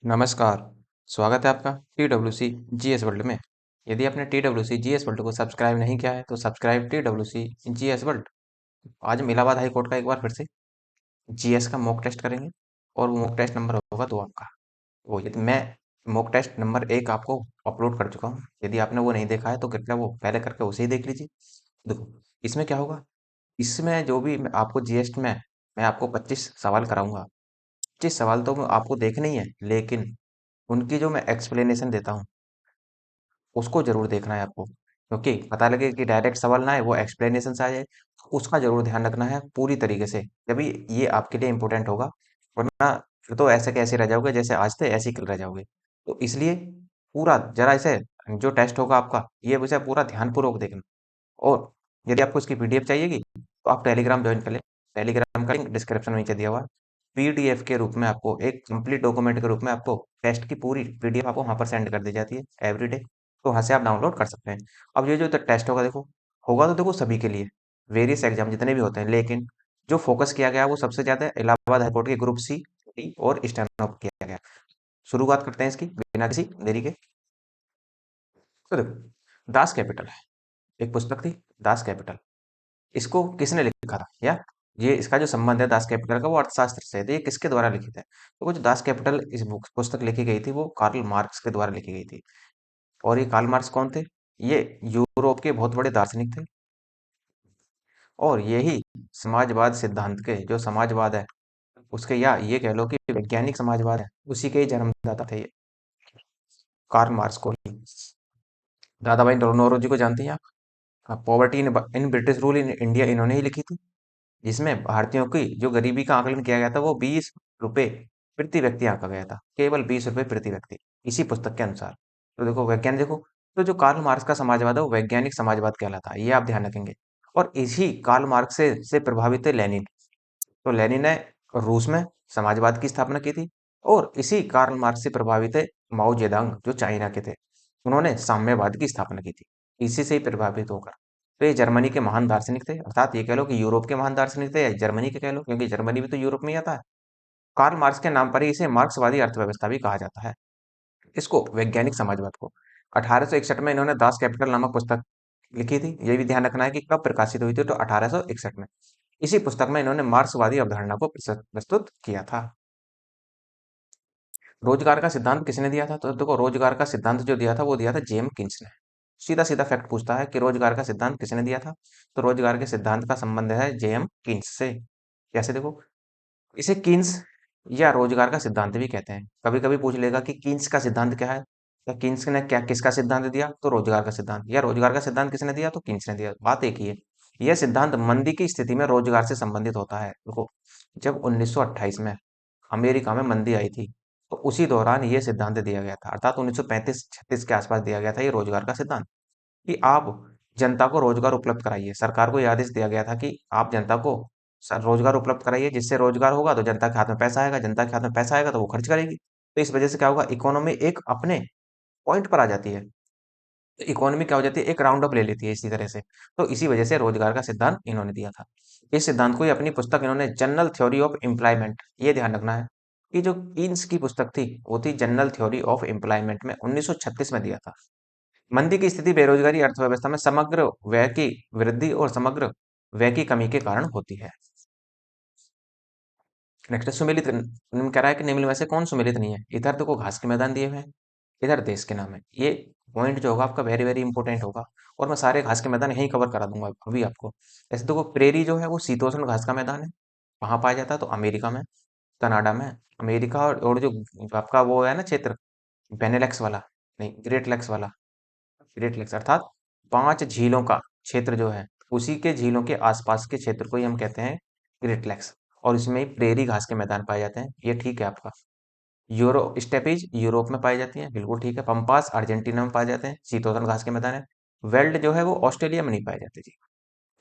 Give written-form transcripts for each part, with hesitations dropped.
नमस्कार। स्वागत है आपका TWC जीएस वर्ल्ड में। यदि आपने TWC जीएस वर्ल्ड को सब्सक्राइब नहीं किया है तो सब्सक्राइब TWC जीएस वर्ल्ड। आज हम इलाहाबाद हाई कोर्ट का एक बार फिर से जीएस का मॉक टेस्ट करेंगे और वो मॉक टेस्ट नंबर होगा 2 अंक का। वो यदि मैं मॉक टेस्ट नंबर 1 आपको अपलोड कर चुका हूँ, यदि आपने वो नहीं देखा है तो कृपया वो पहले करके उसे ही देख लीजिए। देखो, इसमें क्या होगा, इसमें जो भी आपको जीएस में मैं आपको 25 सवाल कराऊंगा। 25 सवाल तो आपको देखने ही है, लेकिन उनकी जो मैं एक्सप्लेनेशन देता हूँ उसको जरूर देखना है आपको, क्योंकि पता लगे कि डायरेक्ट सवाल ना आए, वो एक्सप्लेनेशन से आ जाए। तो उसका जरूर ध्यान रखना है पूरी तरीके से, तभी ये आपके लिए इंपॉर्टेंट होगा। वरना फिर तो ऐसे कैसे रह जाओगे, जैसे आज थे ऐसे ही कल रह जाओगे। तो इसलिए पूरा जरा इसे, जो टेस्ट होगा आपका, ये विषय पूरा ध्यानपूर्वक देखना। और यदि आपको इसकी पीडीएफ चाहिएगी तो आप टेलीग्राम ज्वाइन कर लें। टेलीग्राम का लिंक डिस्क्रिप्शन में नीचे दिया हुआ है। पीडीएफ के रूप में आपको, एक कंप्लीट डॉक्यूमेंट के रूप में आपको टेस्ट की पूरी पीडीएफ आपको वहां पर सेंड कर दी जाती है एवरीडे। तो वहां से आप डाउनलोड कर सकते हैं। अब ये जो टेस्ट होगा, देखो, होगा तो देखो सभी के लिए, वेरियस एग्जाम जितने भी होते हैं, लेकिन जो फोकस किया गया है वो सबसे ज्यादा इलाहाबाद हाईकोर्ट के ग्रुप सी, डी और स्टेनो पर किया गया। शुरुआत करते हैं इसकी बिना किसी देरी के। तो देखो, दास कैपिटल है, एक पुस्तक थी, दास कैपिटल। इसको किसने लिखा था, या ये इसका जो संबंध है दास कैपिटल का, वो अर्थशास्त्र से है। तो ये किसके द्वारा लिखित है? तो वो जो दास कैपिटल इस बुक पुस्तक लिखी गई थी, वो कार्ल मार्क्स के द्वारा लिखी गई थी। और ये कार्ल मार्क्स कौन थे? ये यूरोप के बहुत बड़े दार्शनिक थे। और यही समाजवाद सिद्धांत के, जो समाजवाद है उसके, या ये कह लो कि वैज्ञानिक समाजवाद है, उसी के ही जन्मदाता थे ये, कार्ल मार्क्स को ही। दादा भाई नौरोजी को जानते हैं आप? Poverty in in British rule in India इन्होंने ही लिखी थी, जिसमें भारतीयों की जो गरीबी का आकलन किया गया था वो 20 रुपए प्रति व्यक्ति आंका गया था, केवल 20 रुपए प्रति व्यक्ति, इसी पुस्तक के अनुसार। तो देखो वैज्ञानिक, देखो, तो जो कार्ल मार्क्स का समाजवाद है वो वैज्ञानिक समाजवाद कहलाता है, ये आप ध्यान रखेंगे। और इसी कार्ल मार्क्स से प्रभावित है लेनिन। तो लेनिन ने रूस में समाजवाद की स्थापना की थी। और इसी कार्ल मार्क्स से प्रभावित है माओ जेदांग, जो चाइना के थे, उन्होंने साम्यवाद की स्थापना की थी, इसी से ही प्रभावित होकर। तो ये जर्मनी के महान दार्शनिक थे, अर्थात ये कह लो कि यूरोप के महान दार्शनिक थे, या जर्मनी के कह लो, क्योंकि जर्मनी भी तो यूरोप में ही आता है। कार्ल मार्क्स के नाम पर ही इसे मार्क्सवादी अर्थव्यवस्था भी कहा जाता है, इसको वैज्ञानिक समाजवाद को। 1861 में इन्होंने दास कैपिटल नामक पुस्तक लिखी थी। ये भी ध्यान रखना है कि कब प्रकाशित हुई थी, तो 1861 में। इसी पुस्तक में इन्होंने मार्क्सवादी अवधारणा को प्रस्तुत किया था। रोजगार का सिद्धांत किसने दिया था? तो देखो, रोजगार का सिद्धांत जो दिया था वो दिया था जेम किन्स ने। सीधा सीधा फैक्ट पूछता है कि रोजगार का सिद्धांत किसने दिया था, तो रोजगार के सिद्धांत का संबंध है जेएम किन्स से। कैसे? देखो, इसे किन्स या रोजगार का सिद्धांत भी कहते हैं। कभी कभी पूछ लेगा कि किन्स का सिद्धांत क्या है, या किन्स ने क्या किसका सिद्धांत दिया, तो रोजगार का सिद्धांत, या रोजगार का सिद्धांत किसने दिया, तो किन्स ने दिया। बात एक ही है। यह सिद्धांत मंदी की स्थिति में रोजगार से संबंधित होता है। देखो, जब 1928 में अमेरिका में मंदी आई थी, तो उसी दौरान ये सिद्धांत दिया गया था, अर्थात 1935-36 के आसपास दिया गया था ये रोजगार का सिद्धांत, कि आप जनता को रोजगार उपलब्ध कराइए। सरकार को ये आदेश दिया गया था कि आप जनता को रोजगार उपलब्ध कराइए, जिससे रोजगार होगा तो जनता के हाथ में पैसा आएगा, जनता के हाथ में पैसा आएगा तो वो खर्च करेगी। तो इस वजह से क्या होगा, इकोनॉमी एक अपने पॉइंट पर आ जाती है। तो इकोनॉमी क्या हो जाती है, एक राउंड अप ले लेती है इसी तरह से। तो इसी वजह से रोजगार का सिद्धांत इन्होंने दिया था। इस सिद्धांत को ही अपनी पुस्तक इन्होंने जनरल थ्योरी ऑफ एम्प्लॉयमेंट, ये ध्यान रखना है कि जो कीन्स की पुस्तक थी वो थी जनरल थ्योरी ऑफ एम्प्लॉयमेंट में 1936 में दिया था। मंदी की स्थिति बेरोजगारी अर्थव्यवस्था में समग्र व्यय की वृद्धि और समग्र व्यय की कमी के कारण होती है। नेक्स्ट, सुमेलित कह रहा है कि निम्न में से कौन सुमेलित नहीं है? इधर देखो घास के मैदान दिए हुए हैं, इधर देश के नाम है। ये पॉइंट जो होगा आपका वेरी वेरी इंपॉर्टेंट होगा। और मैं सारे घास के मैदान यहीं कवर करा दूंगा अभी आपको। जैसे देखो, प्रेरी जो है वो शीतोष्ण घास का मैदान है, वहां पाया जाता है, तो अमेरिका में, कनाडा में। अमेरिका और जो आपका वो है ना क्षेत्र, बेनेलेक्स वाला, नहीं, ग्रेट लेक्स वाला, ग्रेट लेक्स अर्थात 5 झीलों का क्षेत्र जो है, उसी के झीलों के आसपास के क्षेत्र को ही हम कहते हैं ग्रेट लेक्स। और इसमें ही प्रेरी घास के मैदान पाए जाते हैं, ये ठीक है आपका। यूरो स्टेपीज यूरोप में पाई जाती हैं, बिल्कुल ठीक है। पंपास अर्जेंटीना में पाए जाते हैं, शीतोष्ण घास के मैदान है। वेल्ड जो है वो ऑस्ट्रेलिया में नहीं पाए जाते जी।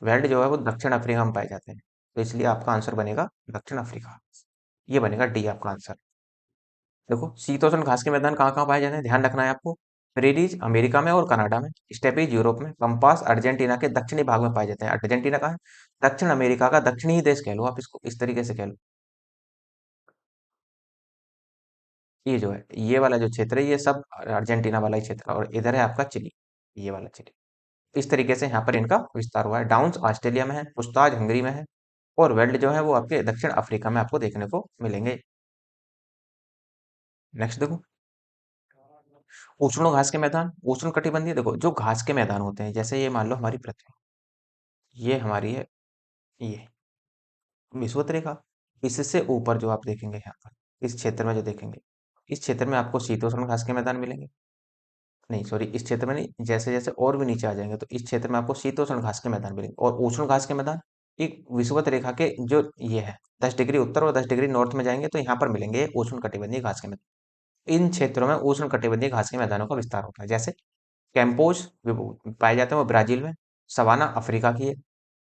वेल्ड जो है वो दक्षिण अफ्रीका में पाए जाते हैं। तो इसलिए आपका आंसर बनेगा दक्षिण अफ्रीका। ये बनेगा डी आपका आंसर। देखो, शीतोष्ण घास के मैदान कहाँ कहाँ पाए जाते हैं, ध्यान रखना है आपको। प्रेरीज अमेरिका में और कनाडा में, स्टेपीज यूरोप में, पंपास अर्जेंटीना के दक्षिणी भाग में पाए जाते हैं। अर्जेंटीना कहाँ है? दक्षिण अमेरिका का दक्षिणी ही देश कह लो आप, इसको इस तरीके से कह लो। ये जो है ये वाला जो क्षेत्र है ये सब अर्जेंटीना वाला ही क्षेत्र है, और इधर है आपका चिली, ये वाला चिली। इस तरीके से यहाँ पर इनका विस्तार हुआ है। डाउन्स ऑस्ट्रेलिया में है, पुस्ताज हंगरी में है, और वेल्ड जो है वो आपके दक्षिण अफ्रीका में आपको देखने को मिलेंगे। नेक्स्ट देखो, उष्ण घास के मैदान, उष्ण कटिबंधीय। देखो जो घास के मैदान होते हैं, जैसे ये मान लो हमारी पृथ्वी, ये हमारी है, ये विषुवत रेखा, इससे ऊपर जो आप देखेंगे यहाँ पर इस क्षेत्र में जो देखेंगे, इस क्षेत्र में आपको शीतोष्ण घास के मैदान मिलेंगे। नहीं सॉरी, इस क्षेत्र में नहीं, जैसे जैसे और भी नीचे आ जाएंगे तो इस क्षेत्र में आपको शीतोष्ण घास के मैदान मिलेंगे। और उष्ण घास के मैदान एक विषुवत रेखा के जो ये है 10 डिग्री उत्तर और 10 डिग्री नॉर्थ में जाएंगे तो यहाँ पर मिलेंगे उष्ण कटिबंधीय घास के मैदान। इन क्षेत्रों में उष्ण कटिबंधीय घास के मैदानों का विस्तार होता है। जैसे कैंपोज पाए जाते हैं वो ब्राजील में, सवाना अफ्रीका की है,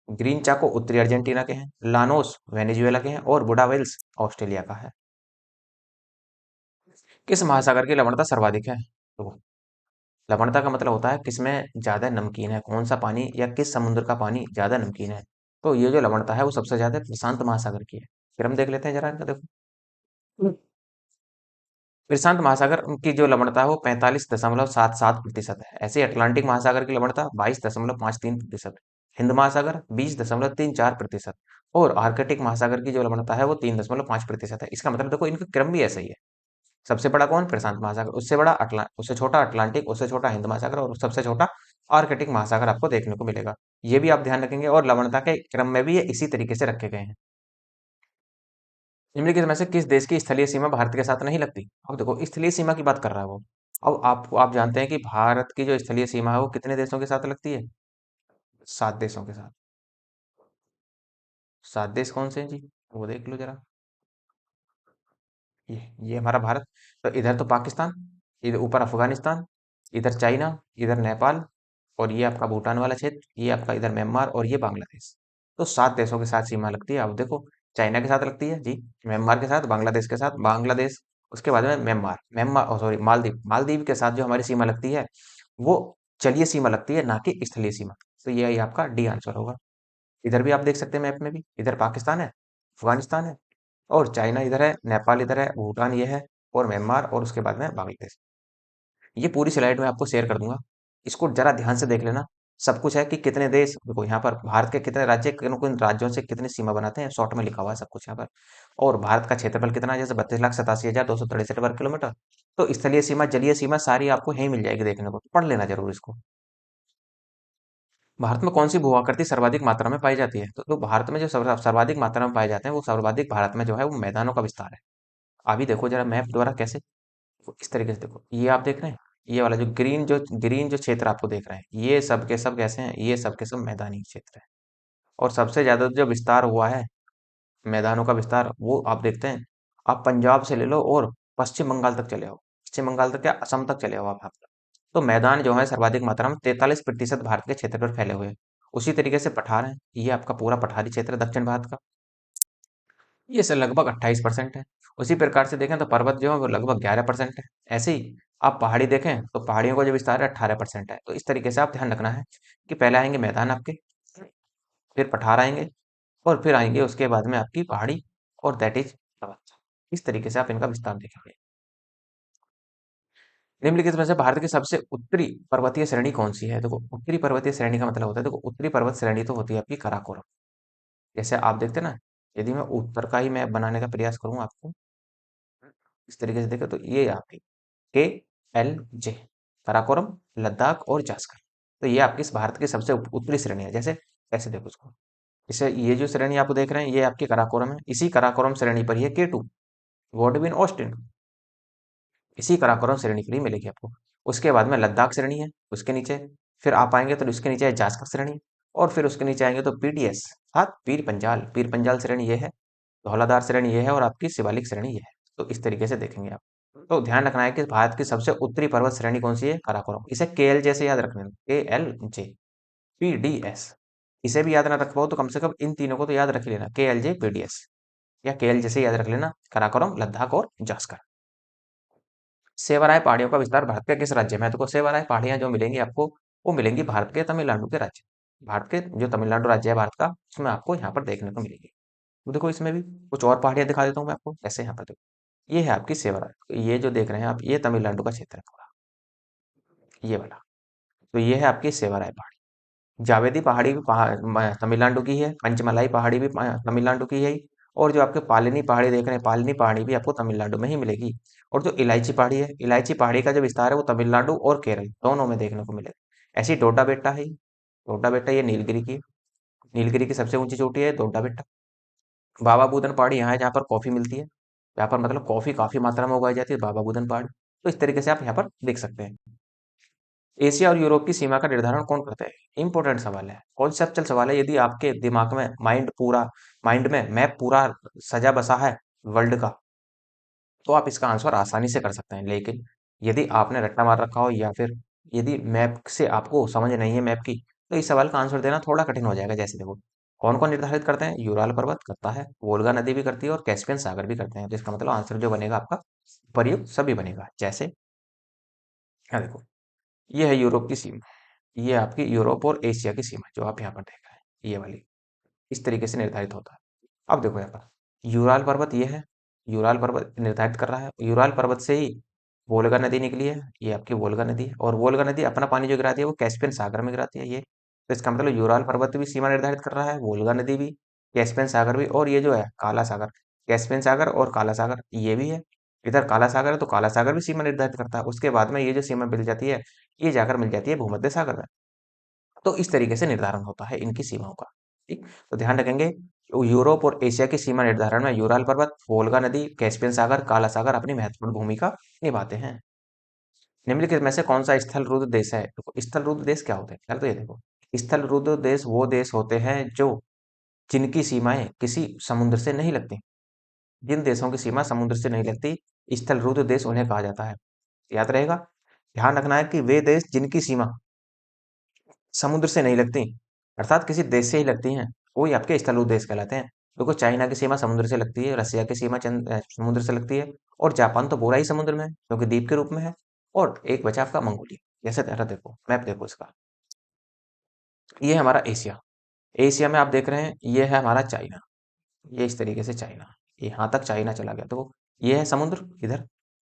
ग्रीन चाको उत्तरी अर्जेंटीना के हैं, लानोस वेनेजुएला के हैं, और बुडावेल्स ऑस्ट्रेलिया का है। किस महासागर की लवणता सर्वाधिक है? तो लवणता का मतलब होता है किसमें ज्यादा नमकीन है, कौन सा पानी या किस समुद्र का पानी ज्यादा नमकीन है। तो ये जो लवणता है वो सबसे ज्यादा प्रशांत महासागर की है। फिर हम देख लेते हैं जरा इनका, देखो प्रशांत महासागर की जो लवणता है वो 45.77% है। ऐसे ही अटलांटिक महासागर की लवणता 22.53%, हिंद महासागर 20.34%, और आर्कटिक महासागर की जो लवणता है वो 3.5% है। इसका मतलब देखो इनका क्रम भी ऐसा ही है। सबसे बड़ा कौन? प्रशांत महासागर, उससे बड़ा उससे छोटा अटलांटिक, उससे छोटा हिंद महासागर, और सबसे छोटा आर्कटिक महासागर आपको देखने को मिलेगा। ये भी आप ध्यान रखेंगे, और लवणता के क्रम में भी ये इसी तरीके से रखे गए हैं। निम्नलिखित में से किस देश की स्थलीय सीमा भारत के साथ नहीं लगती? अब देखो स्थलीय सीमा की बात कर रहा है वो। अब आप जानते हैं कि भारत की जो स्थलीय सीमा है वो कितने देशों के साथ लगती है? 7 देशों के साथ। 7 देश कौन से हैं जी? वो देख लो जरा। ये हमारा भारत, तो इधर तो पाकिस्तान, इधर ऊपर अफगानिस्तान, इधर चाइना, इधर नेपाल, और ये आपका भूटान वाला क्षेत्र, ये आपका इधर म्यांमार, और ये बांग्लादेश। तो 7 देशों के साथ सीमा लगती है। अब देखो चाइना के साथ लगती है जी, म्यांमार के साथ, बांग्लादेश के साथ, बांग्लादेश, उसके बाद में Myanmar, Myanmar sorry Maldives, Maldives के साथ जो हमारी सीमा लगती है वो जलीय सीमा लगती है, ना कि स्थलीय सीमा। तो ये आपका डी आंसर होगा। इधर भी आप देख सकते हैं मैप में भी, इधर पाकिस्तान है, अफगानिस्तान है, और चाइना इधर है, नेपाल इधर है, भूटान ये है, और म्यांमार, और उसके बाद में बांग्लादेश। ये पूरी स्लाइड में आपको शेयर कर दूंगा, इसको जरा ध्यान से देख लेना। सब कुछ है कि कितने देश, देखो यहाँ पर भारत के कितने राज्य किन किन राज्यों से कितनी सीमा बनाते हैं, शॉर्ट में लिखा हुआ है सब कुछ यहाँ पर। और भारत का क्षेत्रफल कितना है, जैसे 32,87,263 वर्ग किलोमीटर। तो स्थलीय सीमा जलीय सीमा सारी आपको यहीं मिल जाएगी देखने को, तो पढ़ लेना जरूर इसको। भारत में कौन सी भू आकृति सर्वाधिक मात्रा में पाई जाती है? तो भारत में जो सर्वाधिक मात्रा में पाए जाते हैं वो सर्वाधिक भारत में जो है वो मैदानों का विस्तार है। अभी देखो जरा मैप द्वारा कैसे, वो इस तरीके से देखो, ये आप देख रहे हैं, ये वाला जो ग्रीन जो क्षेत्र आपको देख रहे हैं, ये सब के सब कैसे हैं, ये सब के सब मैदानी क्षेत्र है। और सबसे ज्यादा जो विस्तार हुआ है मैदानों का विस्तार, वो आप देखते हैं, आप पंजाब से ले लो और पश्चिम बंगाल तक चले आओ, पश्चिम बंगाल तक क्या असम तक चले आओ आप यहाँ पर। तो मैदान जो है सर्वाधिक मात्रा में 43% भारत के क्षेत्र पर फैले हुए हैं। उसी तरीके से पठार है, ये आपका पूरा पठारी क्षेत्र है दक्षिण भारत का, ये से लगभग 28% है। उसी प्रकार से देखें तो पर्वत जो है वो लगभग 11% है। ऐसे ही आप पहाड़ी देखें तो पहाड़ियों का जो विस्तार है 18% है। तो इस तरीके से आप ध्यान रखना है कि पहले आएंगे मैदान आपके, फिर पठार आएंगे, और फिर आएंगे उसके बाद में आपकी पहाड़ी, और दैट इज पर्वत। इस तरीके से आप इनका विस्तार देखेंगे। निम्नलिखित में से भारत की सबसे उत्तरी पर्वतीय श्रेणी कौन सी है? देखो उत्तरी पर्वतीय श्रेणी का मतलब होता है, देखो उत्तरी पर्वत श्रेणी तो होती है आपकी काराकोरम। जैसे आप देखते हैं ना, यदि मैं उत्तर का ही मैप बनाने का प्रयास करूं आपको, इस तरीके से देखें तो ये आपकी KLJ, काराकोरम, लद्दाख और जास्कर। तो ये आपकी इस भारत की सबसे उत्तरी श्रेणी है। जैसे ऐसे देखो उसको, इसे ये जो श्रेणी आप देख रहे हैं ये आपकी काराकोरम है, इसी काराकोरम श्रेणी पर ही है K2, गॉडविन ऑस्टिन, इसी काराकोरम श्रेणी पर ही मिलेगी आपको। उसके बाद में लद्दाख श्रेणी है उसके नीचे, फिर आप आएंगे तो उसके नीचे है जास्कर श्रेणी, और फिर उसके नीचे आएंगे तो PDS, हाँ पीर पंजाल श्रेणी ये है, धौलाधार श्रेणी ये है, और आपकी शिवालिक श्रेणी ये है। तो इस तरीके से देखेंगे आप। तो ध्यान रखना है कि भारत की सबसे उत्तरी पर्वत श्रेणी कौन सी है? काराकोरम। इसे KLJ से याद रखना, KLJ, PDS। इसे भी याद ना रख पाओ तो कम से कम इन तीनों को तो याद रख ही लेना, KLJ PDS, या KLJ से याद रख लेना काराकोरम, लद्दाख और जास्कर। सेवाराय पहाड़ियों का विस्तार भारत के किस राज्य में है? तो सेवाराय पहाड़ियां जो मिलेंगी आपको, वो मिलेंगी भारत के तमिलनाडु के राज्य, भारत के जो तमिलनाडु राज्य है भारत का, उसमें आपको यहाँ पर देखने को मिलेगी। तो देखो इसमें भी कुछ और पहाड़ियां दिखा देता हूँ मैं आपको, जैसे यहाँ पर देखो, ये है आपकी सेवरा, ये जो देख रहे हैं आप, ये तमिलनाडु का क्षेत्र है पूरा, ये वाला। तो ये है आपकी सेवराय पहाड़ी। जावेदी पहाड़ी भी तमिलनाडु की है, पंचमलाई पहाड़ी भी तमिलनाडु की है ही, और जो आपके पालिनी पहाड़ी देख रहे हैं, पालिनी पहाड़ी भी आपको तमिलनाडु में ही मिलेगी। और जो इलायची पहाड़ी है, इलायची पहाड़ी का जो विस्तार है वो तमिलनाडु और केरल दोनों में देखने को मिलेगा। ऐसी डोडा बेट्टा है, डोडा बेट्टा ये नीलगिरी की है। नीलगिरी की सबसे ऊंची चोटी है डोडा बेट्टा। बाबा बुदन पहाड़ी यहाँ है जहाँ पर कॉफी मिलती है, यहाँ पर मतलब कॉफी काफी मात्रा में उगाई जाती है, बाबा बुदन पहाड़ी। तो इस तरीके से आप यहाँ पर देख सकते हैं। एशिया और यूरोप की सीमा का निर्धारण कौन करता है? इंपॉर्टेंट सवाल है, कॉन्सेप्चुअल सवाल है। यदि आपके दिमाग में माइंड में मैप पूरा सजा बसा है वर्ल्ड का, तो आप इसका आंसर आसानी से कर सकते हैं। लेकिन यदि आपने रट्टा मार रखा हो, या फिर यदि मैप से आपको समझ नहीं है मैप की, तो इस सवाल का आंसर देना थोड़ा कठिन हो जाएगा। जैसे देखो, कौन कौन निर्धारित करते हैं? यूराल पर्वत करता है, वोल्गा नदी भी करती है, और कैस्पियन सागर भी करते हैं। जिसका मतलब आंसर जो बनेगा आपका प्रयुक्त सभी बनेगा। जैसे यहाँ देखो, ये है यूरोप की सीमा, ये आपकी यूरोप और एशिया की सीमा जो आप यहाँ पर देख रहे हैं, ये वाली इस तरीके से निर्धारित होता है। अब देखो यहाँ पर यूराल पर्वत ये है, यूराल पर्वत निर्धारित कर रहा है। यूराल पर्वत से ही वोल्गा नदी निकली है, ये आपकी वोल्गा नदी है, और वोल्गा नदी अपना पानी जो गिराती है वो कैस्पियन सागर में गिराती है। ये तो इसका मतलब यूराल पर्वत भी सीमा निर्धारित कर रहा है, वोल्गा नदी भी, कैस्पियन सागर भी, और ये जो है काला सागर, कैस्पियन सागर और काला सागर ये भी है। इधर काला सागर है तो काला सागर भी सीमा निर्धारित करता है। उसके बाद में ये जो सीमा मिल जाती है, ये जाकर मिल जाती है भूमध्य सागर में। तो इस तरीके से निर्धारण होता है इनकी सीमाओं का। ठीक, तो ध्यान रखेंगे, यूरोप और एशिया की सीमा निर्धारण में यूराल पर्वत, वोल्गा नदी, कैस्पियन सागर, काला सागर अपनी महत्वपूर्ण भूमिका निभाते हैं। निम्नलिखित में से कौन सा स्थल रुद्र देश है? देखो, स्थल रुद्र देश क्या होते हैं? पहले तो ये देखो, स्थल रुद्र देश वो देश होते हैं जो जिनकी सीमाएं किसी समुद्र से नहीं लगती। जिन देशों की सीमा समुद्र से नहीं लगती, स्थल रुद्र देश उन्हें कहा जाता है। याद रहेगा, ध्यान रखना है कि वे देश जिनकी सीमा समुद्र से नहीं लगती, अर्थात किसी देश से ही लगती हैं, वही आपके स्थल देश कहलाते हैं। देखो, चाइना की सीमा समुद्र से लगती है, रसिया की सीमा समुद्र से लगती है, और जापान तो पूरा ही समुद्र में है क्योंकि द्वीप के रूप में है। और एक बचा आपका मंगोलिया। जैसे तरह देखो, मैप देखो इसका, ये है हमारा एशिया। एशिया में आप देख रहे हैं, ये है हमारा चाइना, ये इस तरीके से चाइना, यहाँ तक चाइना चला गया। तो ये है समुद्र इधर,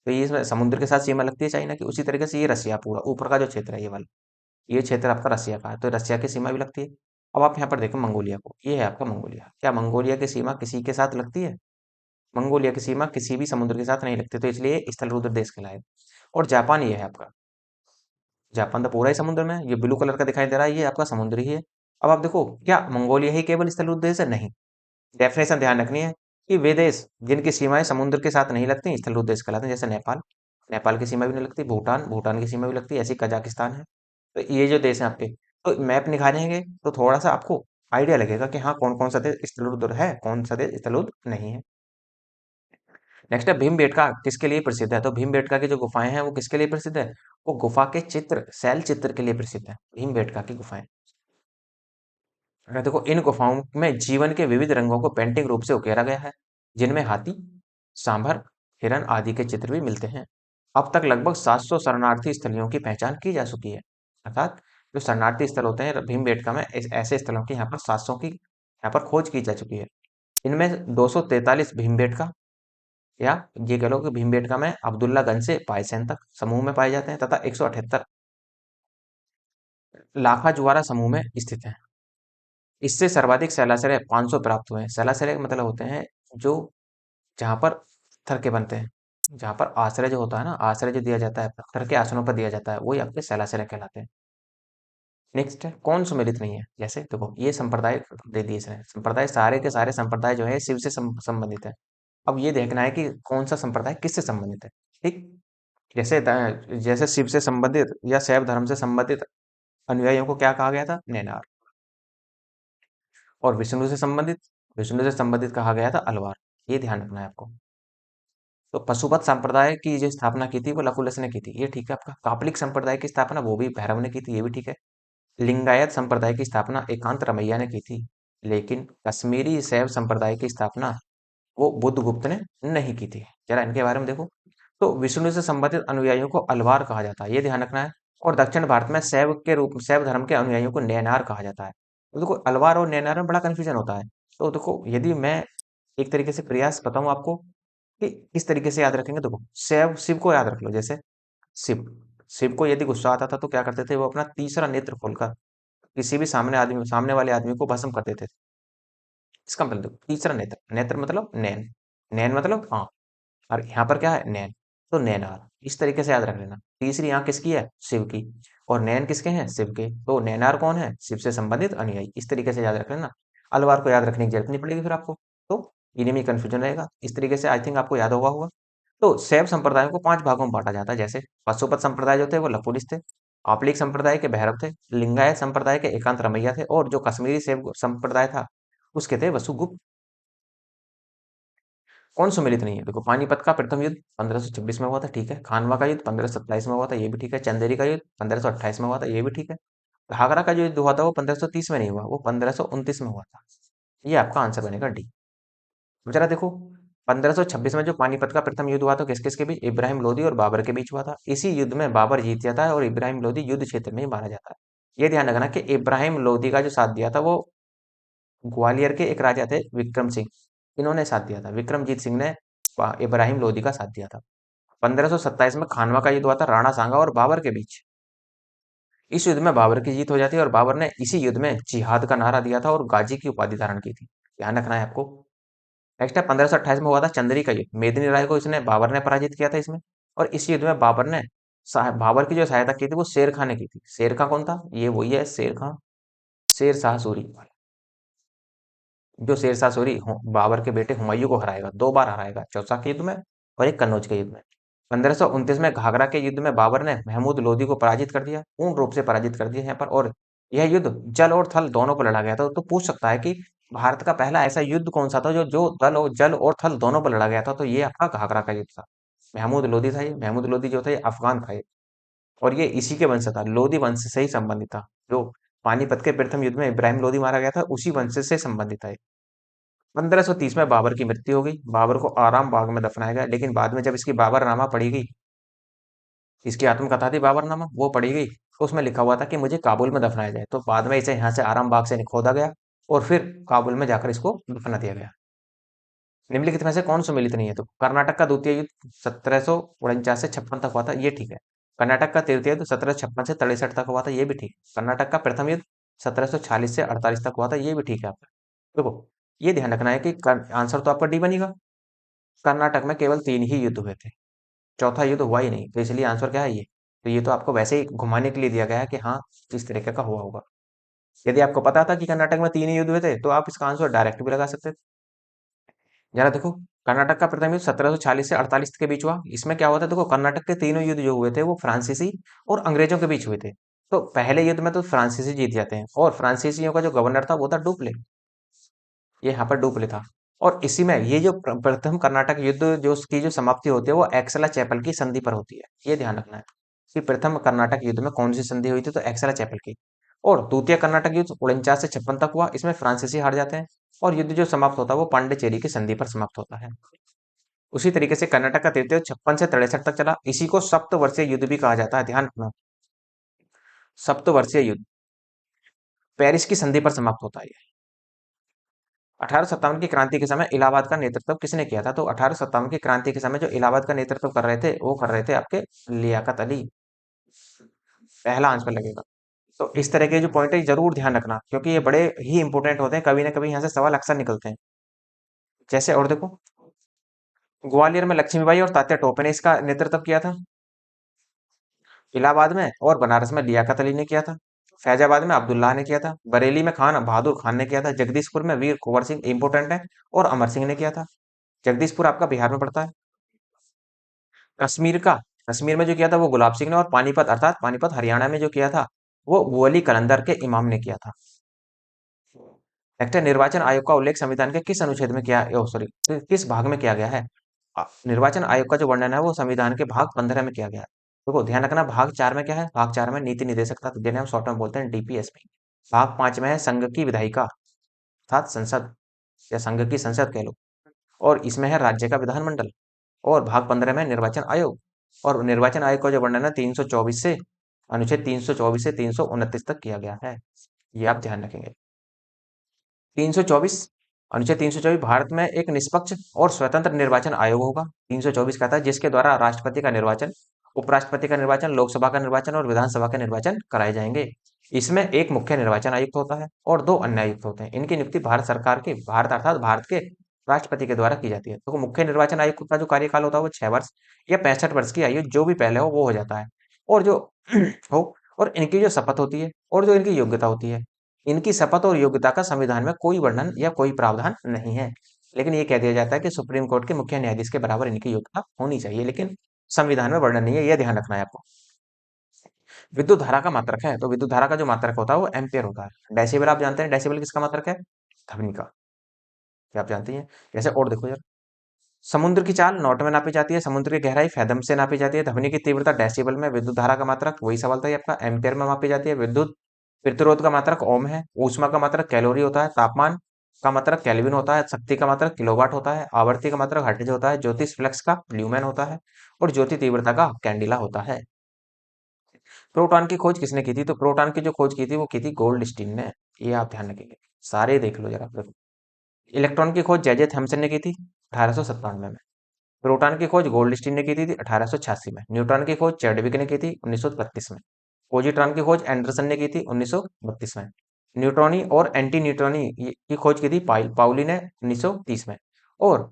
तो ये इसमें समुद्र के साथ सीमा लगती है चाइना की। उसी तरीके से ये रसिया, पूरा ऊपर का जो क्षेत्र है ये वाला, ये क्षेत्र आपका रसिया का है, तो रसिया की सीमा भी लगती है। अब आप यहाँ पर देखो मंगोलिया को, ये है आपका मंगोलिया। क्या मंगोलिया की सीमा किसी के साथ लगती है? मंगोलिया की सीमा किसी भी समुद्र के साथ नहीं लगती, तो इसलिए स्थल रुद्र देश कहलाए। और जापान ये है आपका, जापान तो पूरा ही समुद्र में है, ये ब्लू कलर का दिखाई दे रहा है, ये आपका समुद्र ही है। अब आप देखो, क्या मंगोलिया ही केवल स्थल रुद्र देश है? नहीं, डेफिनेशन ध्यान रखनी है कि वे देश जिनकी सीमाएं समुद्र के साथ नहीं लगती स्थल रुद्र देश कहलाते हैं। जैसे नेपाल, नेपाल की सीमा भी नहीं लगती, भूटान, भूटान की सीमा भी लगती है, ऐसी कजाकिस्तान है। तो ये जो देश है आपके, तो मैप निकालेंगे तो थोड़ा सा आपको आइडिया लगेगा कि हाँ, कौन कौन सा देश स्थलुद्र है, कौन सा देश स्थलुद्र नहीं है। नेक्स्ट है भीमबेटका किसके लिए प्रसिद्ध है? तो भीमबेटका की जो गुफाएं हैं वो किसके लिए प्रसिद्ध है? वो गुफा के चित्र, शैल चित्र के लिए प्रसिद्ध है, भीमबेटका की गुफाएं। अगर देखो, इन गुफाओं में जीवन के विविध रंगों को पेंटिंग रूप से उकेरा गया है, जिनमें हाथी, सांभर, हिरन आदि के चित्र भी मिलते हैं। अब तक लगभग 700 शरणार्थी स्थलियों की पहचान की जा चुकी है। अर्थात जो शरणार्थी स्थल होते हैं भीमबेटका में, ऐसे स्थलों की यहाँ पर 700 की यहाँ पर खोज की जा चुकी है। इनमें 243 भीमबेटका, या ये कह लो कि भीमबेटका में अब्दुल्लागंज से पायसेन तक समूह में पाए जाते हैं, तथा 178 लाखा जुआरा समूह में स्थित हैं। इससे सर्वाधिक शैलाश्रय 500 प्राप्त हुए हैं। शैलाश्रय का मतलब होते हैं जो, जहाँ पर पत्थर के बनते हैं, जहाँ पर आश्रय जो होता है ना, आश्रय जो दिया जाता है पत्थर के आसनों पर दिया जाता है, वही आपके शैलाश्रय कहलाते हैं। नेक्स्ट है, कौन सुमेलित नहीं है? जैसे देखो, ये संप्रदाय दे दिए इसने, संप्रदाय सारे के सारे संप्रदाय जो है शिव से संबंधित है। अब ये देखना है कि कौन सा संप्रदाय किससे संबंधित है। ठीक, जैसे शिव से संबंधित या शैव धर्म से संबंधित अनुयायियों को क्या कहा गया था? नैनार। और विष्णु से संबंधित कहा गया था अलवार। ये ध्यान रखना है आपको। तो पशुपत संप्रदाय की जो स्थापना की थी वो लकुलस ने की थी, ये ठीक है आपका। कापलिक संप्रदाय की स्थापना वो भी भैरव ने की थी, ये भी ठीक है। लिंगायत संप्रदाय की स्थापना एकांत रमैया ने की थी। लेकिन कश्मीरी शैव संप्रदाय की स्थापना वो बुद्धगुप्त ने नहीं की थी। जरा इनके बारे में देखो, तो विष्णु से संबंधित अनुयायियों को अलवार कहा जाता है, ये ध्यान रखना है। और दक्षिण भारत में शैव धर्म के अनुयायियों को नैनार कहा जाता है। तो देखो, अलवार और नैनार में बड़ा कंफ्यूजन होता है। तो देखो, यदि मैं एक तरीके से प्रयास बताऊं आपको, कि किस तरीके से याद रखेंगे। देखो शिव शिव को याद रख लो, जैसे शिव शिव को यदि गुस्सा आता था तो क्या करते थे, वो अपना तीसरा नेत्र खोलकर किसी भी सामने वाले आदमी को भस्म कर देते थे। इसका मतलब देखो, तीसरा नेत्र, नेत्र मतलब नैन, नैन मतलब आंख, और यहाँ पर क्या है, नैन, तो नैनार। इस तरीके से याद रख लेना। तीसरी आंख किसकी है, शिव की, और नैन किसके हैं, शिव के, तो नैनार कौन है, शिव से संबंधित अनुयायी। इस तरीके से याद रख लेना। अलवार को याद रखने की जरूरत नहीं पड़ेगी फिर आपको, तो इन्हीं में कंफ्यूजन रहेगा। इस तरीके से आई थिंक आपको याद होगा। तो शैव संप्रदायों को 5 भागों में बांटा जाता है। जैसे पशुपत संप्रदाय जो थे वो लकुलिश थे, आपलिक संप्रदाय के भैरव थे, लिंगायत संप्रदाय के एकांत रमैया थे, और जो कश्मीरी शैव संप्रदाय था उसके थे वसुगुप्त। कौन सुमेलित नहीं है, देखो पानीपत का प्रथम युद्ध 1526 में हुआ था, ठीक है। खानवा का युद्ध 1527 में हुआ था, ये भी ठीक है। चंदेरी का युद्ध 1528 में हुआ था, ये भी ठीक है। घाघरा का जो युद्ध हुआ था वो 1530 में नहीं हुआ, वो 1529 में हुआ था। ये आपका आंसर बनेगा डी। अब जरा देखो, 1526 में जो पानीपत का प्रथम युद्ध हुआ था किस किस के बीच, इब्राहिम लोदी और बाबर के बीच हुआ था। इसी युद्ध में बाबर जीत जाता है और इब्राहिम लोदी युद्ध क्षेत्र में ही मारा जाता है। ये ध्यान रखना कि इब्राहिम लोदी का जो साथ दिया था वो ग्वालियर के एक राजा थे विक्रम सिंह, इन्होंने साथ दिया था। विक्रमजीत सिंह ने इब्राहिम लोदी का साथ दिया था। 1527 में खानवा का युद्ध हुआ था राणा सांगा और बाबर के बीच। इस युद्ध में बाबर की जीत हो जाती है और बाबर ने इसी युद्ध में जिहाद का नारा दिया था और गाजी की उपाधि धारण की थी। ध्यान रखना है आपको। नेक्स्ट है 1528 में हुआ था चंदेरी का युद्ध, मेदिनी राय को इसने बाबर ने पराजित किया था इसमें। और इस युद्ध में बाबर ने बाबर की जो सहायता की थी वो शेर खां ने की थी। शेर खां कौन था, ये वही है शेर खां, शेर शाह सूरी, जो शेर शाह सूरी बाबर के बेटे हुमायूं को हराएगा, 2 बार हराएगा, चौसा के युद्ध में और एक कन्नौज के युद्ध में। 1529 में घाघरा के युद्ध में बाबर ने महमूद लोदी को पराजित कर दिया, पूर्ण रूप से पराजित कर दिया यहाँ पर। और यह युद्ध जल और थल दोनों पर लड़ा गया था। तो पूछ सकता है कि भारत का पहला ऐसा युद्ध कौन सा था जो जो जल और थल दोनों पर लड़ा गया था, तो ये आपका घाघरा का युद्ध था। महमूद लोदी था ये, महमूद लोदी जो था ये अफगान था ये, और ये इसी के वंश था, लोदी वंश से ही संबंधित था। जो पानीपत के प्रथम युद्ध में इब्राहिम लोदी मारा गया था उसी वंश से संबंधित था। 1530 में बाबर की मृत्यु हो गई, बाबर को आराम बाग में दफनाया गया। लेकिन बाद में जब इसकी बाबरनामा पढ़ी गई, इसकी आत्मकथा थी बाबरनामा, वो पढ़ी गई, तो उसमें लिखा हुआ था कि मुझे काबुल में दफनाया जाए। तो बाद में इसे यहाँ से आराम बाग से खोदा गया और फिर काबुल में जाकर इसको दफना दिया गया। निम्नलिखित में से कौन सुमेलित नहीं है, तो कर्नाटक का द्वितीय युद्ध 1749 से 56 तक हुआ था, ये ठीक है। कर्नाटक का तृतीय युद्ध 1756 से 63 तक हुआ था, ये भी ठीक है। कर्नाटक का प्रथम युद्ध 1746 से 48 तक हुआ था, ये भी ठीक है आपका। देखो ये ध्यान रखना है कि आंसर तो आपका डी बनेगा। कर्नाटक में केवल 3 ही युद्ध हुए थे, चौथा युद्ध हुआ ही नहीं, तो इसलिए आंसर क्या है, ये। तो ये तो आपको वैसे ही घुमाने के लिए दिया गया है कि हाँ इस तरीके का हुआ होगा। यदि आपको पता था कि कर्नाटक में 3 ही युद्ध हुए थे तो आप इसका आंसर डायरेक्ट भी लगा सकते थे। जरा देखो, कर्नाटक का प्रथम युद्ध 1740 से 48 के बीच हुआ। इसमें क्या हुआ था, देखो कर्नाटक के तीनों युद्ध जो हुए थे वो फ्रांसीसी और अंग्रेजों के बीच हुए थे। तो पहले युद्ध में तो फ्रांसीसी जीत जाते हैं, और फ्रांसीसियों का जो गवर्नर था वो था डुप्ले, ये यहाँ पर डुप्ले था। और इसी में ये जो प्रथम कर्नाटक युद्ध जो उसकी जो समाप्ति होती है वो एक्सला चैपल की संधि पर होती है, ये ध्यान रखना है कि प्रथम कर्नाटक युद्ध में कौन सी संधि हुई थी, तो एक्सला चैपल की। और द्वितीय कर्नाटक युद्ध 49 से 56 तक हुआ, इसमें फ्रांसीसी हार जाते हैं, और युद्ध जो समाप्त होता है वो पांडिचेरी की संधि पर समाप्त होता है। उसी तरीके से कर्नाटक का तृतीय 56 से 63 तक चला, इसी को सप्तवर्षीय युद्ध भी कहा जाता है, ध्यान रखना। सप्तवर्षीय युद्ध पेरिस की संधि पर समाप्त होता है। 1857 की क्रांति के समय इलाहाबाद का नेतृत्व किसने किया था, तो 1857 की क्रांति के समय जो इलाहाबाद का नेतृत्व कर रहे थे वो कर रहे थे आपके लियाकत अली, पहला आंसर लगेगा। तो इस तरह के जो पॉइंट है जरूर ध्यान रखना, क्योंकि ये बड़े ही इंपॉर्टेंट होते हैं, कभी ना कभी यहाँ से सवाल अक्सर निकलते हैं। जैसे और देखो, ग्वालियर में लक्ष्मीबाई और तात्या टोपे ने इसका नेतृत्व किया था, इलाहाबाद में और बनारस में लियाकत अली ने किया था, फैजाबाद में अब्दुल्ला ने किया था, बरेली में खान बहादुर खान ने किया था, जगदीशपुर में वीर कुंवर सिंह इंपोर्टेंट है और अमर सिंह ने किया था। जगदीशपुर आपका बिहार में पड़ता है। कश्मीर का, कश्मीर में जो किया था वो गुलाब सिंह ने, और पानीपत अर्थात पानीपत हरियाणा में जो किया था वो वली कलंदर के इमाम ने किया था। नेक्स्ट है, निर्वाचन आयोग का उल्लेख संविधान के किस अनुच्छेद में किया, ओ सॉरी, किस भाग में किया गया है। निर्वाचन आयोग का जो वर्णन है वो संविधान के भाग 15 में किया गया है। देखो ध्यान रखना, भाग 4 में क्या है, भाग 4 में नीति निर्देशक तत्व, जिन्हें हम शॉर्ट में बोलते हैं डीपीएसपी। भाग 5 में है संघ की विधायिका अर्थात संसद, या संघ की संसद कह लो, और इसमें है राज्य का विधानमंडल। और भाग 15 में निर्वाचन आयोग, और निर्वाचन आयोग का जो वर्णन है 324 से अनुच्छेद 324 से 329 तक किया गया है, ये आप ध्यान रखेंगे। 324 अनुच्छेद 324 भारत में एक निष्पक्ष और स्वतंत्र निर्वाचन आयोग होगा। 324 कहता है जिसके द्वारा राष्ट्रपति का निर्वाचन, उपराष्ट्रपति का निर्वाचन, लोकसभा का निर्वाचन और विधानसभा के निर्वाचन कराए जाएंगे। इसमें एक मुख्य निर्वाचन आयुक्त होता है और दो अन्य आयुक्त होते हैं। इनकी नियुक्ति भारत सरकार के, भारत अर्थात भारत के राष्ट्रपति के द्वारा की जाती है। तो मुख्य निर्वाचन आयुक्त का जो कार्यकाल होता है वो 6 वर्ष या 65 वर्ष की आयु जो भी पहले हो वो हो जाता है। और जो हो और इनकी जो शपथ होती है और जो इनकी योग्यता होती है, इनकी शपथ और योग्यता का संविधान में कोई वर्णन या कोई प्रावधान नहीं है। लेकिन ये कह दिया जाता है कि सुप्रीम कोर्ट के मुख्य न्यायाधीश के बराबर इनकी योग्यता होनी चाहिए, लेकिन संविधान में वर्णन नहीं है, यह ध्यान रखना है आपको। विद्युत धारा का मात्रक है, तो विद्युत धारा का जो मात्रक होता है वो एम्पियर होता है। डेसिबल आप जानते हैं, डेसिबल किसका मात्रक है? ध्वनि का। क्या आप जानते हैं? जैसे और देखो यार, समुद्र की चाल नॉट में नापी जाती है, समुद्र की गहराई फैथम से नापी जाती है, ध्वनि की तीव्रता डेसिबल में, विद्युत धारा का मात्रक वही सवाल था ये आपका, एम्पियर में मापी जाती है, विद्युत प्रतिरोध का मात्रक ओम है, ऊष्मा का मात्रक कैलोरी होता है, तापमान का मात्रक केल्विन होता है, शक्ति का मात्रक किलोवाट होता है, आवर्ती का मात्रक हर्ट्ज होता है, ज्योतिष फ्लक्स का ल्यूमेन होता है और ज्योति तीव्रता का कैंडिला होता है। प्रोटॉन की खोज किसने की थी? तो प्रोटॉन की जो खोज की थी वो की थी गोल्डस्टीन ने। ये आप ध्यान रखेंगे, सारे देख लो जरा। देखो, इलेक्ट्रॉन की खोज जे थॉमसन ने की थी 1897 में। प्रोटॉन की खोज गोल्डस्टीन ने की थी 1886 में। न्यूट्रॉन की खोज चैडविक ने की थी 1932 में। पॉजिट्रॉन की खोज एंडरसन ने की थी 1932 में। न्यूट्रॉनी और एंटी न्यूट्रॉनी की खोज की थी पाउली ने 1930 में। और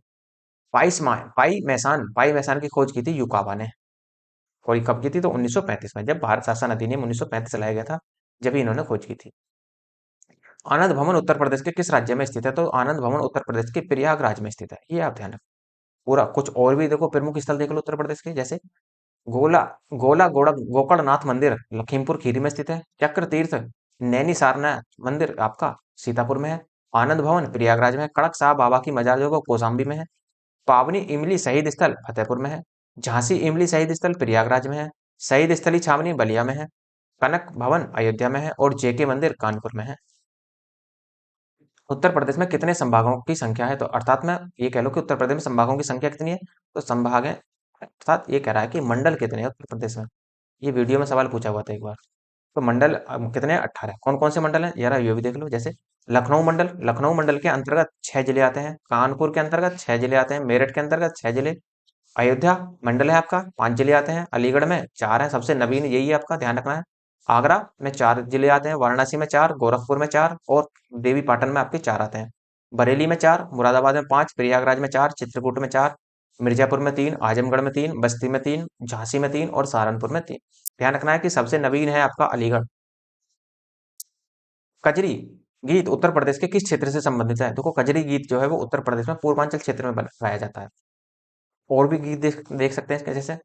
पाई मैसान की खोज की थी युकावा ने। और ये कब की थी? तो 1935 में, जब भारत शासन अधिनियम 1935 लाया गया था, जब ही इन्होंने खोज की थी। आनंद भवन उत्तर प्रदेश के किस राज्य में स्थित है? तो आनंद भवन उत्तर प्रदेश के प्रयागराज में स्थित है। ये आप ध्यान रखें। पूरा कुछ और भी देखो, प्रमुख स्थल देख लो उत्तर प्रदेश के, जैसे गोला गोला गोड़ा गोकर्णनाथ मंदिर लखीमपुर खीरी में स्थित है। चक्र तीर्थ नैनी सारनाथ मंदिर आपका सीतापुर में है। आनंद भवन प्रयागराज में है। कड़क साहब बाबा की मजार जो है वो कौशाम्बी में है। पावनी इमली शहीद स्थल फतेहपुर में है। झांसी इमली शहीद स्थल प्रयागराज में है। शहीद स्थली छावनी बलिया में है। कनक भवन अयोध्या में है और जेके मंदिर कानपुर में है। उत्तर प्रदेश में कितने संभागों की संख्या है? तो अर्थात में ये कह लो कि उत्तर प्रदेश में संभागों की संख्या कितनी है? तो संभाग है, अर्थात ये कह रहा है कि मंडल कितने हैं उत्तर प्रदेश में। ये वीडियो में सवाल पूछा हुआ था एक बार। तो मंडल कितने हैं? 18। कौन कौन से मंडल हैं यार, ये भी देख लो। जैसे लखनऊ मंडल के अंतर्गत 6 जिले आते हैं। कानपुर के अंतर्गत 6 जिले आते हैं। मेरठ के अंतर्गत 6 जिले। अयोध्या मंडल है आपका, 5 जिले आते हैं। अलीगढ़ में 4 है, सबसे नवीन यही है, आपका ध्यान रखना है। आगरा में 4 जिले आते हैं। वाराणसी में 4, गोरखपुर में 4 और देवी पाटन में आपके 4 आते हैं। बरेली में 4, मुरादाबाद में 5, प्रयागराज में 4, चित्रकूट में 4, मिर्जापुर में 3, आजमगढ़ में 3, बस्ती में 3, झांसी में 3 और सहारनपुर में 3। ध्यान रखना है कि सबसे नवीन है आपका अलीगढ़। कजरी गीत उत्तर प्रदेश के किस क्षेत्र से संबंधित है? देखो, कजरी गीत जो है वो उत्तर प्रदेश में पूर्वांचल क्षेत्र में गाया जाता है। और भी गीत देख सकते हैं इसके, जैसे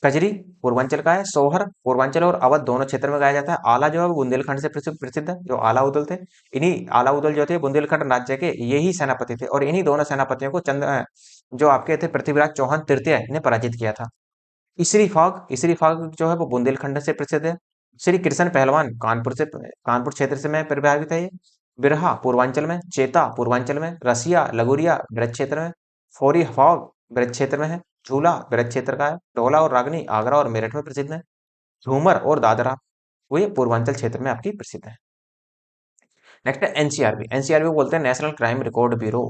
कजरी पूर्वांचल का है। सोहर पूर्वांचल और अवध दोनों क्षेत्र में गाया जाता है। आला जो है वो बुंदेलखंड से प्रसिद्ध है। जो आला उदल थे, इन्हीं आला उदल जो थे बुंदेलखंड राज्य के यही सेनापति थे और इन्हीं दोनों सेनापतियों को जो आपके थे पृथ्वीराज चौहान तृतीय ने पराजित किया था। इसरी फाग जो है वो बुंदेलखंड से प्रसिद्ध है। श्री कृष्ण पहलवान कानपुर क्षेत्र से में प्रभावित है ये। बिरहा पूर्वांचल में, चेता पूर्वांचल में, रसिया लगुरिया ब्रज क्षेत्र में, फोरी फॉग ब्रज क्षेत्र में है, झूला ब्रज क्षेत्र का है, ढोला और रागनी आगरा और मेरठ में प्रसिद्ध है, झूमर और दादरा वो ये पूर्वांचल क्षेत्र में आपकी प्रसिद्ध है। नेक्स्ट है एनसीआरबी। एनसीआरबी बोलते हैं नेशनल क्राइम रिकॉर्ड ब्यूरो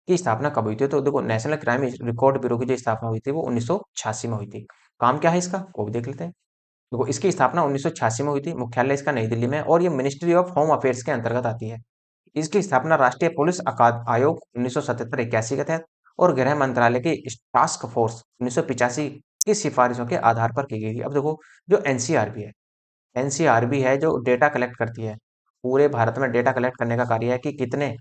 की स्थापना कब हुई थी? तो देखो, नेशनल क्राइम रिकॉर्ड ब्यूरो की जो स्थापना हुई थी वो 1986 में हुई थी। काम क्या है इसका वो भी देख लेते हैं। देखो, इसकी स्थापना 1986 में हुई थी। मुख्यालय इसका नई दिल्ली में है और ये मिनिस्ट्री ऑफ होम अफेयर्स के अंतर्गत आती है। इसकी स्थापना राष्ट्रीय पुलिस आयोग 1977-81 के तहत और गृह मंत्रालय की टास्क फोर्स 1985 की सिफारिशों के आधार पर की गई थी। अब देखो, जो एनसीआरबी है जो डेटा कलेक्ट करती है, पूरे भारत में डेटा कलेक्ट करने का कार्य है कि कितने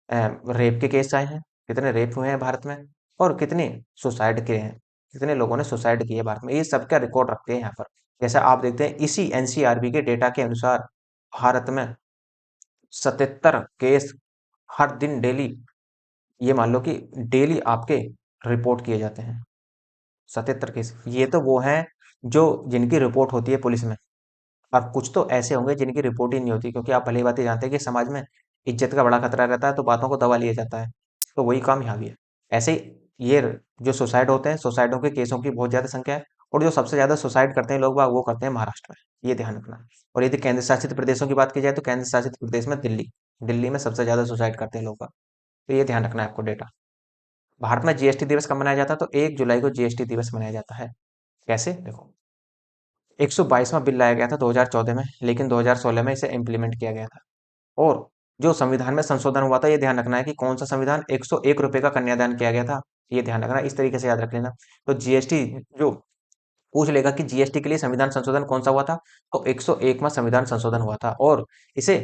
रेप के केस आए हैं, कितने रेप हुए हैं भारत में और कितने सुसाइड किए हैं, कितने लोगों ने सुसाइड किए भारत में, ये सबका रिकॉर्ड रखते हैं यहाँ पर। जैसा आप देखते हैं इसी एनसीआरबी के डेटा के अनुसार भारत में 77 केस हर दिन डेली, ये मान लो कि डेली आपके रिपोर्ट किए जाते हैं। 77 केस, ये तो वो हैं जो जिनकी रिपोर्ट होती है पुलिस में। और कुछ तो ऐसे होंगे जिनकी रिपोर्ट ही नहीं होती, क्योंकि आप भली बात ही जानते हैं कि समाज में इज्जत का बड़ा खतरा रहता है तो बातों को दबा लिया जाता है। तो वही काम यहाँ भी है। ऐसे ही ये जो सुसाइड होते हैं, सुसाइडों के केसों की बहुत ज्यादा संख्या है और जो सबसे ज्यादा सुसाइड करते हैं लोग बाग वो करते हैं महाराष्ट्र में, ये ध्यान रखना है। और यदि केंद्र शासित प्रदेशों की बात की जाए तो केंद्र शासित प्रदेश में दिल्ली, दिल्ली में सबसे ज्यादा सुसाइड करते हैं लोग बाग। तो ये ध्यान रखना है आपको डेटा। भारत में जीएसटी दिवस कब मनाया जाता है? तो 1 जुलाई को जीएसटी दिवस मनाया जाता है। कैसे? देखो, 122वां बिल लाया गया था 2014 में, लेकिन 2016 में इसे इम्प्लीमेंट किया गया था। और जो संविधान में संशोधन हुआ था, ये ध्यान रखना है कि कौन सा संविधान, 101 रुपए का कन्यादान किया गया था, ये ध्यान रखना, इस तरीके से याद रख लेना। तो जीएसटी जो पूछ लेगा कि जीएसटी के लिए संविधान संशोधन कौन सा हुआ था, तो 101वां संविधान संशोधन हुआ था। और इसे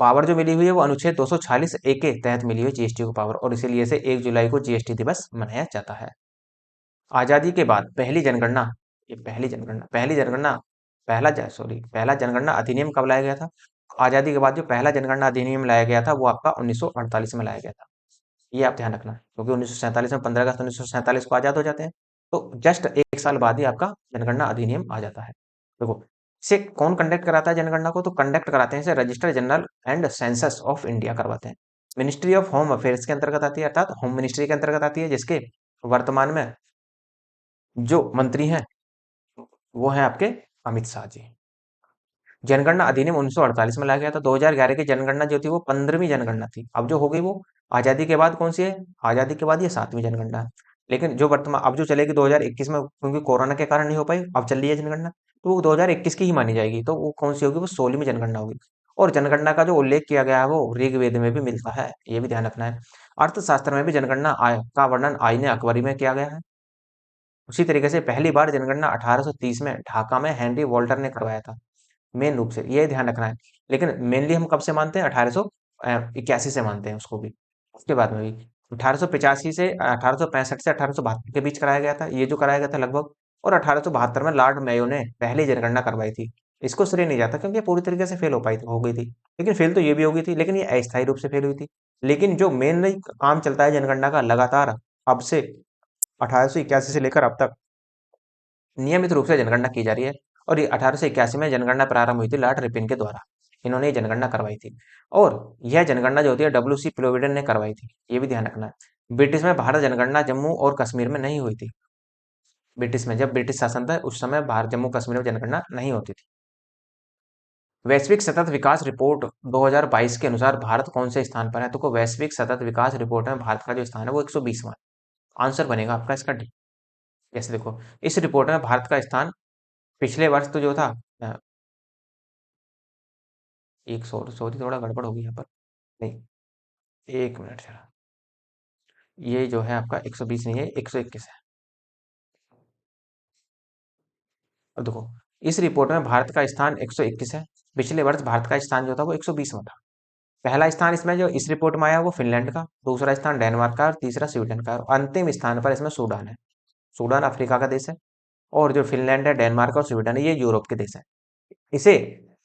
पावर जो मिली हुई है वो अनुच्छेद 246 ए के तहत मिली हुई जीएसटी को पावर, और इसीलिए से 1 जुलाई को जीएसटी दिवस मनाया जाता है। आजादी के बाद पहली जनगणना, ये पहली जनगणना पहला जनगणना अधिनियम कब लाया गया था? आजादी के बाद जो पहला जनगणना अधिनियम लाया गया था वो आपका 1948 में लाया गया था। ये आप ध्यान रखना, क्योंकि 1947 में 15 अगस्त 1947 को आजाद हो जाते हैं, तो जस्ट 1 साल बाद ही आपका जनगणना अधिनियम आ जाता है। देखो, इसे कौन कंडक्ट कराता है जनगणना को? तो कंडक्ट कराते हैं इसे register general and census of India करवाते हैं। मिनिस्ट्री ऑफ होम अफेयर्स के अंतर्गत आती है, अर्थात होम मिनिस्ट्री के अंतर्गत आती है, जिसके वर्तमान में जो मंत्री हैं वो हैं आपके अमित शाह जी। जनगणना अधिनियम 1948 में लाया गया था। 2011 की जनगणना जो थी वो 15वीं जनगणना थी। अब जो हो गई वो आजादी के बाद कौन सी है? आजादी के बाद ये 7वीं जनगणना है। लेकिन जो वर्तमान अब जो चलेगी 2021 में, क्योंकि कोरोना के कारण नहीं हो पाई, अब चल रही है जनगणना, तो वो 2021 की ही मानी जाएगी। तो वो कौन सी होगी? वो 16वीं जनगणना होगी। और जनगणना का जो उल्लेख किया गया है वो ऋग्वेद में भी मिलता है, ये भी ध्यान रखना है। अर्थशास्त्र में भी जनगणना आय का वर्णन आईने अकबरी में किया गया है। उसी तरीके से पहली बार जनगणना 1830 में ढाका में हेनरी वॉल्टर ने करवाया था, मेन रूप से, ये ध्यान रखना है। लेकिन मेनली हम कब से मानते हैं? 1881 से मानते हैं उसको भी। उसके बाद में भी 1885 से 1865 से 1872 के बीच कराया गया था, ये जो कराया गया था लगभग। और 1872 में लॉर्ड मेयो ने पहली जनगणना करवाई थी। इसको श्रेय नहीं जाता, क्योंकि ये पूरी तरीके से फेल हो गई थी। लेकिन फेल तो ये भी हो गई थी, लेकिन ये अस्थायी रूप से फेल हुई थी। लेकिन जो मेन काम चलता है जनगणना का लगातार, अब से 1881 से लेकर अब तक नियमित रूप से जनगणना की जा रही है। और ये 1881 में जनगणना प्रारंभ हुई थी लॉर्ड रिपन के द्वारा। इन्होंने ये जनगणना करवाई थी। और यह जनगणना जो होती है डब्ल्यू सी प्लोविडन ने करवाई थी, ये भी ध्यान रखना है। ब्रिटिश में भारत जनगणना जम्मू और कश्मीर में नहीं हुई थी। ब्रिटिश में, जब ब्रिटिश शासन था उस समय भारत जम्मू कश्मीर में जनगणना नहीं होती थी। वैश्विक सतत विकास रिपोर्ट 2022 के अनुसार भारत कौन से स्थान पर है? तो वैश्विक सतत विकास रिपोर्ट में भारत का जो स्थान है वो 120वां। आंसर बनेगा आपका इसका डी। जैसे देखो, इस रिपोर्ट में भारत का स्थान पिछले वर्ष तो जो था, एक सॉरी थोड़ा गड़बड़ होगी यहाँ पर। नहीं, 1 मिनट जरा, ये जो है आपका 120 नहीं है, 121 है। अब देखो, इस रिपोर्ट में भारत का स्थान 121 है। पिछले वर्ष भारत का स्थान जो था वो 120वां था। पहला स्थान इसमें जो इस रिपोर्ट में आया वो फिनलैंड का, दूसरा स्थान डेनमार्क का, और तीसरा स्वीडन का, और अंतिम स्थान पर इसमें सूडान है। सूडान अफ्रीका का देश है। और जो फिनलैंड है, डेनमार्क और स्वीडन है, ये यूरोप के देश है। इसे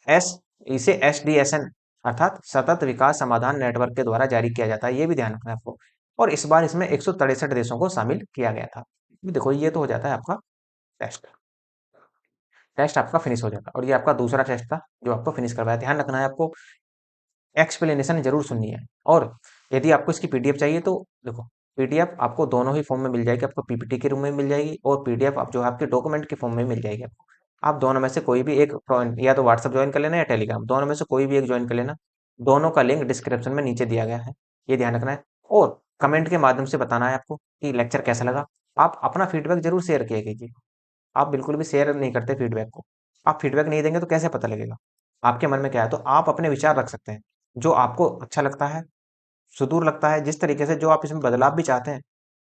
एस इसे SDSN अर्थात सतत विकास समाधान नेटवर्क के द्वारा जारी किया जाता है, ये भी ध्यान रखना है आपको। और इस बार इसमें 163 देशों को शामिल किया गया था। देखो, ये तो हो जाता है आपका टेस्ट। टेस्ट आपका फिनिश हो जाता है, और ये आपका दूसरा टेस्ट था जो आपको फिनिश करवाया। ध्यान रखना है आपको, एक्सप्लेनेशन जरूर सुननी है। और यदि आपको इसकी पीडीएफ चाहिए तो देखो, पीडीएफ आपको दोनों ही फॉर्म में मिल जाएगी। आपको पीपीटी के रूप में मिल जाएगी, और पीडीएफ आप जो है आपके डॉक्यूमेंट के फॉर्म में मिल जाएगी आपको। आप दोनों में से कोई भी एक या तो व्हाट्सएप ज्वाइन कर लेना या टेलीग्राम, दोनों में से कोई भी एक ज्वाइन कर लेना। दोनों का लिंक डिस्क्रिप्शन में नीचे दिया गया है, ये ध्यान रखना है। और कमेंट के माध्यम से बताना है आपको कि लेक्चर कैसा लगा। आप अपना फीडबैक जरूर शेयर किया कीजिए। आप बिल्कुल भी शेयर नहीं करते फीडबैक को। आप फीडबैक नहीं देंगे तो कैसे पता लगेगा आपके मन में क्या है? तो आप अपने विचार रख सकते हैं, जो आपको अच्छा लगता है, सुदूर लगता है, जिस तरीके से जो आप इसमें बदलाव भी चाहते हैं,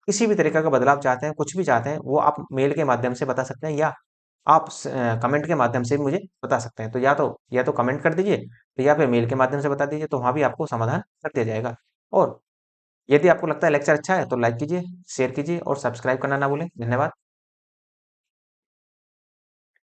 किसी भी तरीके का बदलाव चाहते हैं, कुछ भी चाहते हैं, वो आप मेल के माध्यम से बता सकते हैं, या आप कमेंट के माध्यम से भी मुझे बता सकते हैं। तो या तो कमेंट कर दीजिए, तो या फिर मेल के माध्यम से बता दीजिए, तो वहाँ भी आपको समाधान कर दिया जाएगा। और यदि आपको लगता है लेक्चर अच्छा है तो लाइक कीजिए, शेयर कीजिए और सब्सक्राइब करना ना भूलें। धन्यवाद।